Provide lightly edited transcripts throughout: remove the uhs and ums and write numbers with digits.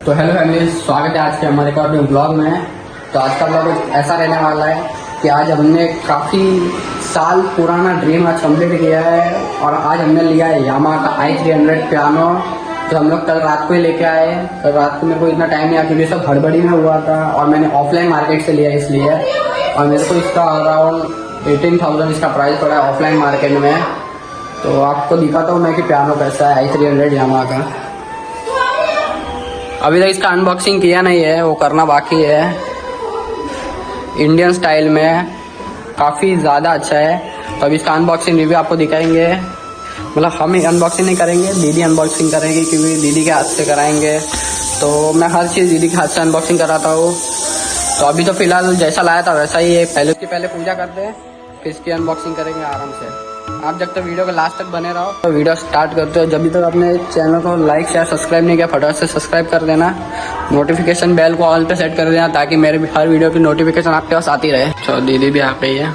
तो hello family, स्वागत है आज के हमारे एक और ब्लॉग में। तो आज का ब्लॉग ऐसा रहने वाला है कि आज हमने काफ़ी साल पुराना ड्रीम आज कंप्लीट किया है और आज हमने लिया है यामाहा का i300 पियानो, जो हम लोग कल रात को ही लेके आए। कल रात को मेरे को इतना टाइम नहीं आया क्योंकि सब हड़बड़ी में हुआ था और मैंने ऑफलाइन मार्केट से लिया इसलिए, और मेरे को इसका अराउंड 18,000 इसका प्राइस पड़ा है ऑफलाइन मार्केट में। तो आपको दिखाता हूँ मैं कि पियानो कैसा है i300 यामाहा का। अभी तक इसका अनबॉक्सिंग किया नहीं है, वो करना बाकी है। इंडियन स्टाइल में काफ़ी ज़्यादा अच्छा है। तो अभी इसका अनबॉक्सिंग रिव्यू आपको दिखाएंगे। मतलब हम ही अनबॉक्सिंग नहीं करेंगे, दीदी अनबॉक्सिंग करेंगे क्योंकि दीदी के हाथ से कराएंगे। तो मैं हर चीज़ दीदी के हाथ से अनबॉक्सिंग कराता हूँ। तो अभी तो फ़िलहाल जैसा लाया था वैसा ही है। पहले पूजा करते हैं, फिर इसकी अनबॉक्सिंग करेंगे आराम से। आप जब तक वीडियो को लास्ट तक बने रहो तो वीडियो स्टार्ट करते हो। जब भी तक अपने चैनल को लाइक शेयर सब्सक्राइब नहीं किया, फटाफट से सब्सक्राइब कर देना। नोटिफिकेशन बेल को ऑल पे सेट कर देना ताकि मेरे हर वीडियो की नोटिफिकेशन आपके पास आती रहे। चलो दीदी भी आ गई है।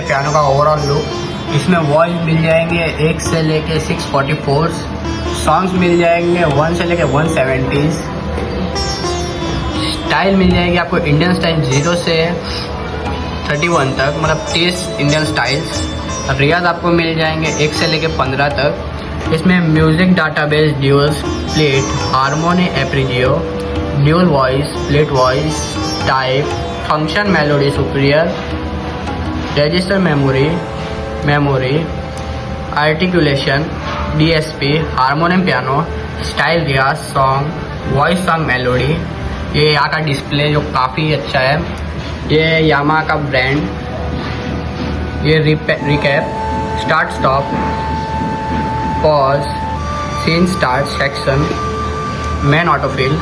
पियानो का ओवरऑल लुक। इसमें वॉइस मिल जाएंगे 1 से लेके 644, सॉन्ग्स मिल जाएंगे 1 से लेके 170, स्टाइल मिल जाएगी आपको इंडियन स्टाइल 0 से 31 तक, मतलब 30 इंडियन स्टाइल्स। रियाज आपको मिल जाएंगे 1 से लेके 15 तक। इसमें music database, dual plate, harmony arpeggio, dual voice, plate voice, type, function, melody superior, register memory, articulation, DSP, harmonium piano, style riyaz, song, voice song, melody. ये यहाँ का डिस्प्ले जो काफ़ी अच्छा है। ये यामाहा का ब्रांड। ये recap, start stop, pause, sync start, section, main autofill,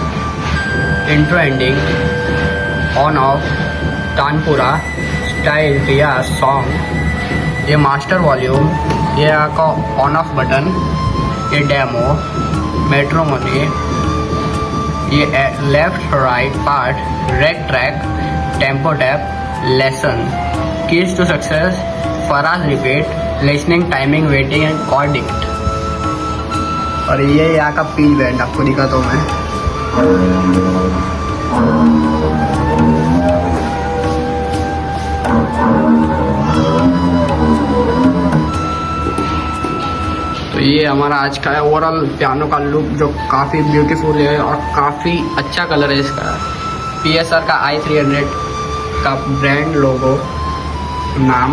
intro ending, on off, tanpura, style riyaz, song. ये मास्टर वॉल्यूम, ये आपका ऑन ऑफ बटन, ये डेमो, मेट्रोमनी, ये left right part, red track, tempo tap, lesson, keys to success, phrase repeat, listening, timing, waiting and कॉर्डिक्ट। और ये यहाँ का पिच बैंड आपको दिखाता हूँ मैं। तो ये हमारा आज का ओवरऑल पियानो का लुक जो काफ़ी ब्यूटीफुल है और काफ़ी अच्छा कलर है इसका। PSR का i300 का ब्रांड लोगो नाम।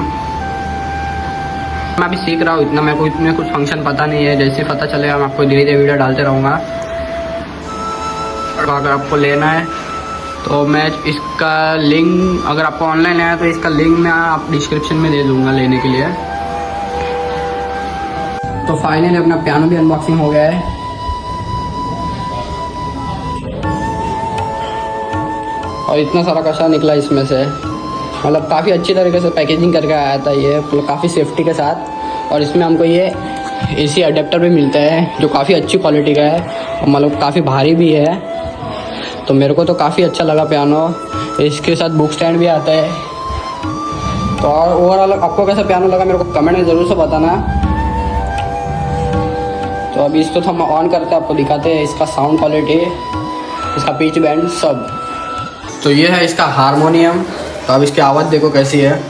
मैं अभी सीख रहा हूँ, इतना मेरे को इतने कुछ फंक्शन पता नहीं है। जैसे पता चलेगा मैं आपको धीरे धीरे वीडियो डालते रहूँगा। और अगर आपको लेना है तो मैं इसका लिंक, अगर आपको ऑनलाइन लेना है तो इसका लिंक मैं आप डिस्क्रिप्शन में दे दूँगा लेने के लिए। तो फाइनली अपना पियानो भी अनबॉक्सिंग हो गया है। और इतना सारा कचरा निकला इसमें से, मतलब काफ़ी अच्छी तरीके से पैकेजिंग करके आया था ये, मतलब काफ़ी सेफ्टी के साथ। और इसमें हमको ये AC अडेप्टर भी मिलता है जो काफ़ी अच्छी क्वालिटी का है और मतलब काफ़ी भारी भी है। तो मेरे को तो काफ़ी अच्छा लगा पियानो। इसके साथ बुक स्टैंड भी आता है। तो और ओवरऑल आपको कैसा पियानो लगा मेरे को कमेंट में ज़रूर से बताना। तो अभी इसको तो हम ऑन करते हैं, आपको दिखाते हैं इसका साउंड क्वालिटी, इसका पिच बैंड सब। तो ये है इसका हारमोनियम। तो अब इसकी आवाज़ देखो कैसी है।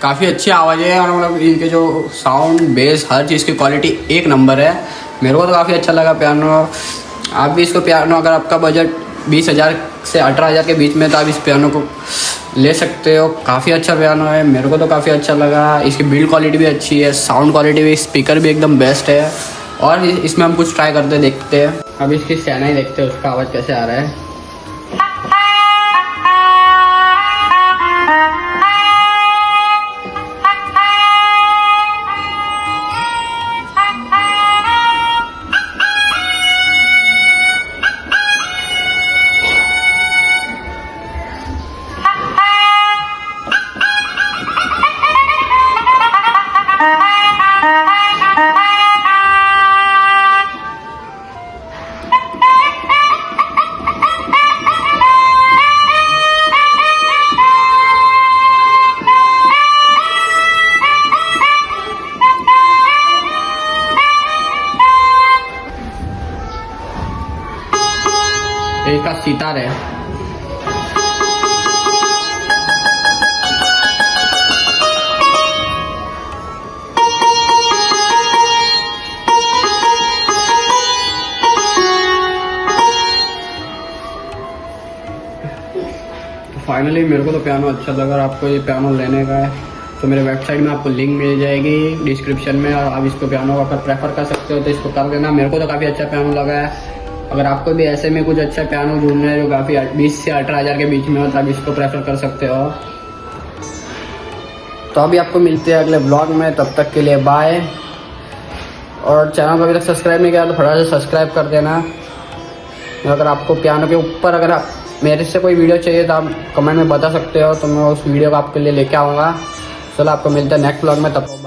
काफ़ी अच्छी आवाज़ है और मतलब इनके जो साउंड बेस हर चीज़ की क्वालिटी एक नंबर है। मेरे को तो काफ़ी अच्छा लगा पियानो। आप भी इसको पियानो, अगर आपका बजट 20,000 से 18,000 के बीच में तो आप इस पियानो को ले सकते हो। काफ़ी अच्छा पियानो है, मेरे को तो काफ़ी अच्छा लगा। इसकी बिल्ड क्वालिटी भी अच्छी है, साउंड क्वालिटी भी, स्पीकर भी एकदम बेस्ट है। और इसमें हम कुछ ट्राई करते देखते हैं। अब इसकी शहनाई देखते हैं, उसका आवाज़ कैसे आ रहा है। इसका सितार है। फाइनली मेरे को तो पियानो अच्छा लगा। अगर आपको ये पियानो लेने का है तो मेरे वेबसाइट में आपको लिंक मिल जाएगी डिस्क्रिप्शन में, और आप इसको पियानो अगर प्रेफर कर सकते हो तो इसको कर देना। मेरे को तो काफ़ी अच्छा पियानो लगा है। अगर आपको भी ऐसे में कुछ अच्छा पियानो ढूंढना है जो काफ़ी 20 से 18,000 के बीच में हो तो आप इसको प्रेफर कर सकते हो। तो अभी आपको मिलते हैं अगले ब्लॉग में, तब तक के लिए बाय। और चैनल को अभी तक सब्सक्राइब नहीं किया तो फटाफट से सब्सक्राइब कर देना। अगर आपको पियानो के ऊपर अगर आप मेरे से कोई वीडियो चाहिए तो आप कमेंट में बता सकते हो, तो मैं उस वीडियो को आपके लिए लेके आऊँगा। चलो आपको मिलता है नेक्स्ट ब्लॉग में, तब